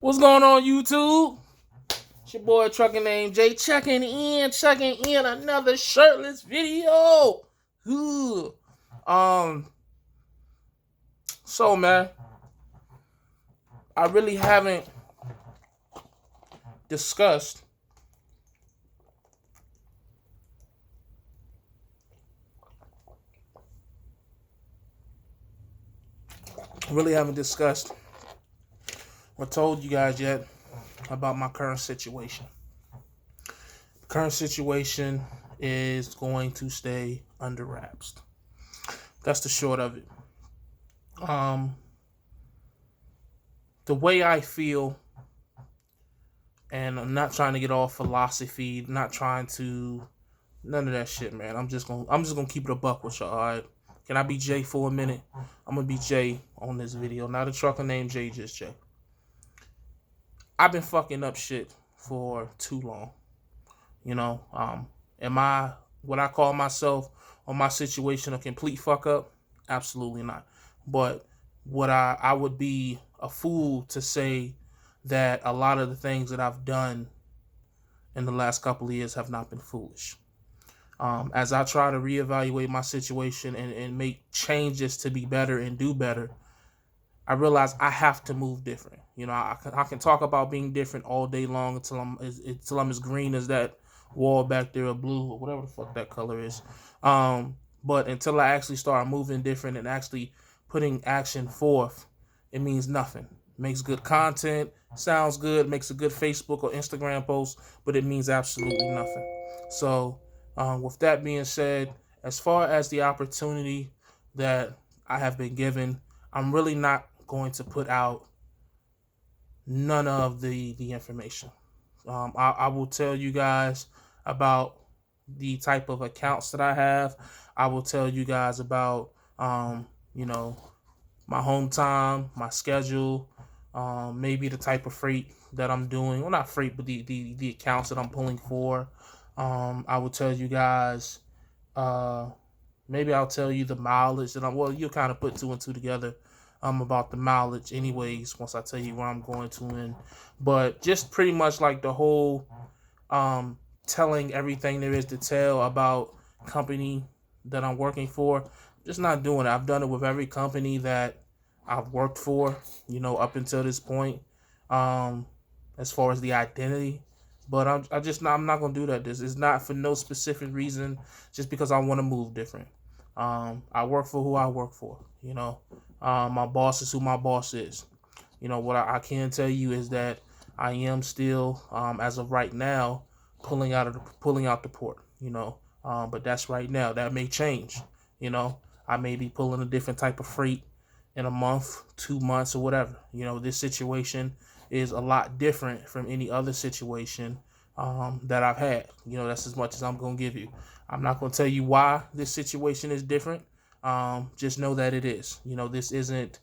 What's going on, YouTube? It's your boy TruckerNamedJay checking in another shirtless video. Ooh. So man, I really haven't discussed or told you guys yet about my current situation. The current situation is going to stay under wraps. That's the short of it. The way I feel, and I'm not trying to get all philosophy, not trying to none of that shit, man. I'm just gonna keep it a buck with y'all, alright? Can I be Jay for a minute? I'm gonna be Jay on this video. Not a trucker named Jay, just Jay. I've been fucking up shit for too long. Would I call myself or my situation a complete fuck up? Absolutely not. But I would be a fool to say that a lot of the things that I've done in the last couple of years have not been foolish. As I try to reevaluate my situation and make changes to be better and do better, I realize I have to move different. I can talk about being different all day long until I'm as green as that wall back there, or blue, or whatever the fuck that color is. But until I actually start moving different and actually putting action forth, it means nothing. It makes good content, sounds good, makes a good Facebook or Instagram post, but it means absolutely nothing. So, with that being said, as far as the opportunity that I have been given, I'm really not going to put out none of the information. I will tell you guys about the type of accounts that I have. I will tell you guys about my home time, my schedule, maybe the type of freight that I'm doing. Well, not freight, but the accounts that I'm pulling for. I will tell you guys, maybe I'll tell you the mileage that you'll kind of put two and two together about the mileage anyways once I tell you where I'm going to. But just pretty much like the whole telling everything there is to tell about company that I'm working for, just not doing it. I've done it with every company that I've worked for, up until this point, as far as the identity. But I'm not gonna do that. This is not for no specific reason, just because I want to move different. I work for who I work for. My boss is who my boss is. What I can tell you is that I am still, as of right now, pulling out the port. But that's right now. That may change. I may be pulling a different type of freight in a month, 2 months, or whatever. This situation is a lot different from any other situation that I've had. That's as much as I'm gonna give you. I'm not gonna tell you why this situation is different. Just know that it is. This isn't.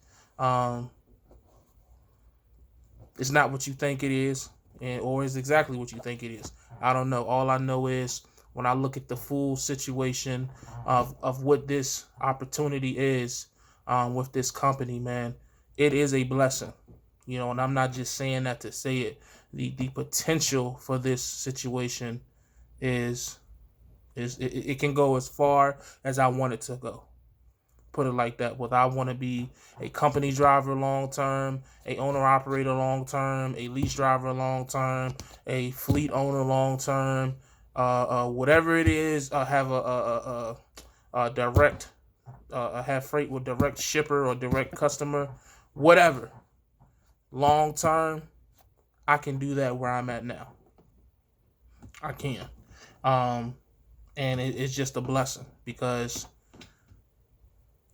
It's not what you think it is, or is exactly what you think it is. I don't know. All I know is when I look at the full situation of what this opportunity is with this company, man, it is a blessing. And I'm not just saying that to say it. The potential for this situation is it can go as far as I want it to go. Put it like that. Whether I want to be a company driver long term, a owner operator long term, a lease driver long term, a fleet owner long term, whatever it is, have a direct, have freight with direct shipper or direct customer, whatever. Long term, I can do that where I'm at now. I can, and it's just a blessing because.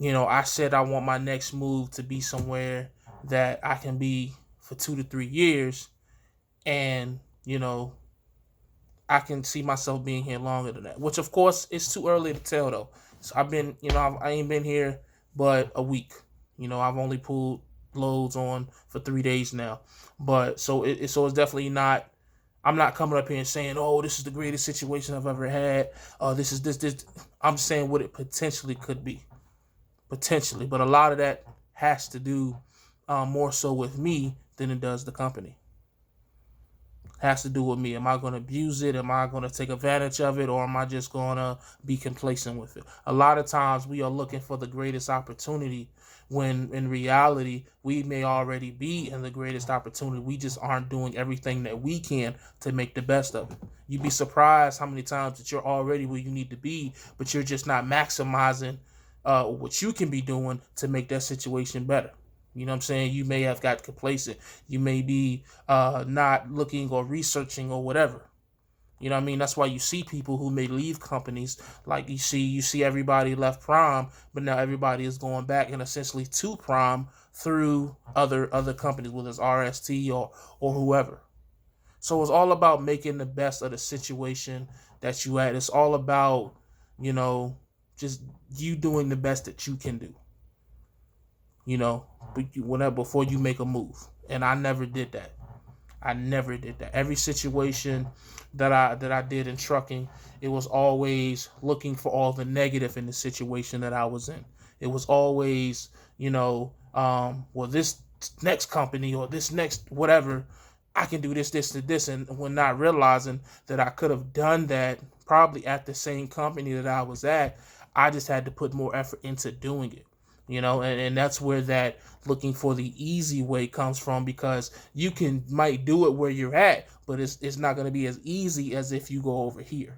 I said I want my next move to be somewhere that I can be for 2 to 3 years. And, I can see myself being here longer than that, which of course is too early to tell though. So I ain't been here but a week. I've only pulled loads on for 3 days now. But so it's definitely not, I'm not coming up here and saying, oh, this is the greatest situation I've ever had. This is this. I'm saying what it potentially could be. Potentially, but a lot of that has to do more so with me than it does the company. Has to do with me. Am I going to abuse it? Am I going to take advantage of it? Or am I just going to be complacent with it? A lot of times we are looking for the greatest opportunity when in reality we may already be in the greatest opportunity. We just aren't doing everything that we can to make the best of it. You'd be surprised how many times that you're already where you need to be, but you're just not maximizing what you can be doing to make that situation better. You know what I'm saying? You may have got complacent. You may be not looking or researching or whatever. You know what I mean? That's why you see people who may leave companies. Like you see everybody left Prime, but now everybody is going back and essentially to Prime through other companies, whether it's RST or whoever. So it's all about making the best of the situation that you at. It's all about, just you doing the best that you can do. Whenever before you make a move. And I never did that. Every situation that I did in trucking, it was always looking for all the negative in the situation that I was in. It was always, this next company or this next whatever, I can do this, and this, and when not realizing that I could have done that probably at the same company that I was at, I just had to put more effort into doing it. And that's where that looking for the easy way comes from, because you might do it where you're at, but it's not going to be as easy as if you go over here.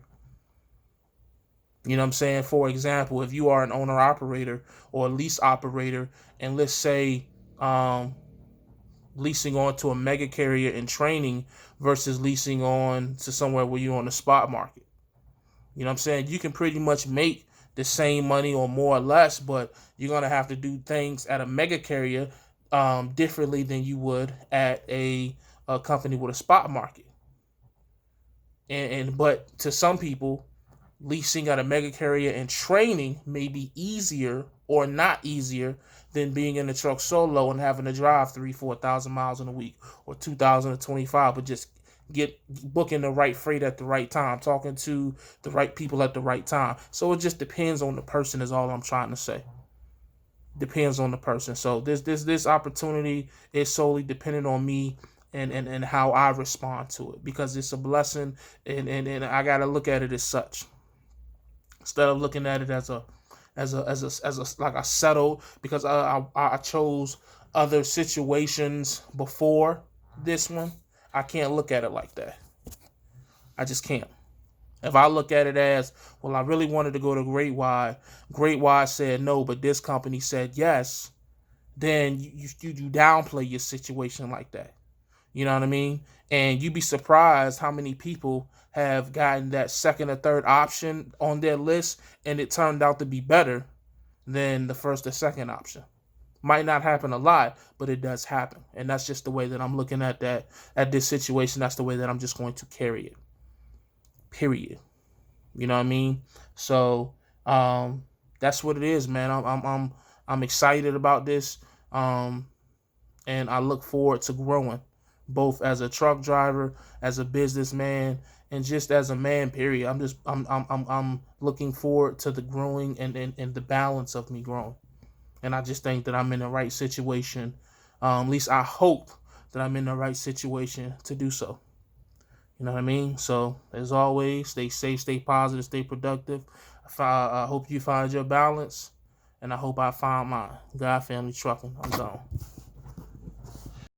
You know what I'm saying? For example, if you are an owner operator or a lease operator, and let's say leasing on to a mega carrier in training versus leasing on to somewhere where you're on the spot market. You know what I'm saying? You can pretty much make the same money or more or less, but you're going to have to do things at a mega carrier differently than you would at a company with a spot market. But to some people, leasing at a mega carrier and training may be easier or not easier than being in the truck solo and having to drive 3,000-4,000 miles in a week, or 2,025, but just booking the right freight at the right time, talking to the right people at the right time. So it just depends on the person is all I'm trying to say. Depends on the person. So this opportunity is solely dependent on me and how I respond to it, because it's a blessing, and I gotta look at it as such. Instead of looking at it as a like a settled, because I chose other situations before this one. I can't look at it like that. I just can't. If I look at it as, well, I really wanted to go to Great Y said no, but this company said yes, then you downplay your situation like that. You know what I mean? And you'd be surprised how many people have gotten that second or third option on their list, and it turned out to be better than the first or second option. Might not happen a lot, but it does happen. And that's just the way that I'm looking at this situation. That's the way that I'm just going to carry it. Period. You know what I mean? So that's what it is, man. I'm excited about this. And I look forward to growing, both as a truck driver, as a businessman, and just as a man, period. I'm looking forward to the growing and the balance of me growing. And I just think that I'm in the right situation. At least I hope that I'm in the right situation to do so. You know what I mean? So, as always, stay safe, stay positive, stay productive. I hope you find your balance, and I hope I find mine. God Family Trucking. I'm gone.